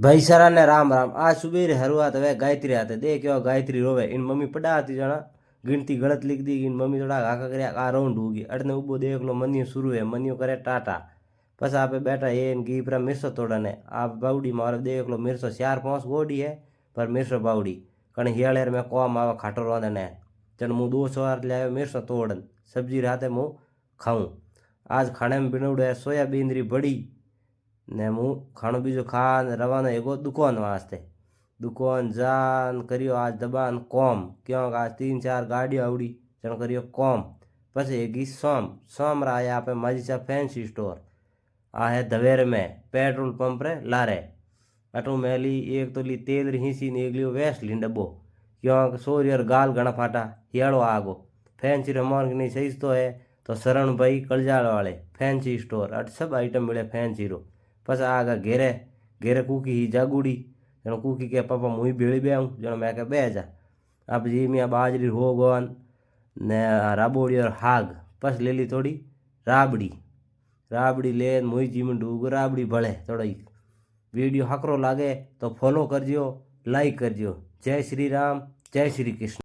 भाई सरा ने राम राम। आज सुबह हरुआत वे गायत्री आते देख क्यों गायत्री रोवे इन मम्मी पढ़ा आती जना गिनती गलत लिख दी इन मम्मी थोड़ा हाका करे आ राउंड होगी अटने उबो देख लो मनियो शुरू है मनियो करे टाटा बस आपे बैठा ये घी पर मिर्सो तोड़ने आप बाउडी मारे देख लो मिर्सो 4-5 गोडी है पर मिर्सो बाउडी कण हियालेर में कौम आवा खाटो रोंदने चन मु 2 सवार ले आयो मिर्सो तोड़न सब्जी राते मु खाऊं। आज खाने में बनवड़ो है सोयाबीन री बड़ी ने हूँ खाणो बीजो खान रवाना एगो दुकान वास्ते दुकान जान करियो आज दबान कॉम क्यों आज 3-4 गाड़ियाँ आवड़ी जन करियो कॉम पछी एगी सोम सोम रा आया पे माजीचा फैंसी स्टोर आ है धवेर में पेट्रोल पंप रे लारे अटू मेली एक तो ली तेल री हिंसी ने एक लियो वैसलीन डब्बो क्यों सोरियर गाल घना फाटा हियाड़ो आगो फैंसी रे मोन नहीं सही तो है तो शरण भाई कलजाल वाले फैंसी स्टोर अट सब आइटम मिले फैंसी रो पस आगा घेरे घेरे कूकी ही जागुड़ी जनो कूकी के पापा मुई भेड़ी बे आऊँ जनो मैं के बे जा अब जी मियाँ बाजरी हो गन ने राबोड़ी और हाग पस ले ली थोड़ी राबड़ी राबड़ी ले मुई जी में डूब राबड़ी भले थोड़ा ही वीडियो हकरो लागे तो फॉलो करजियो लाइक करजियो। जय श्री राम जय श्री कृष्ण।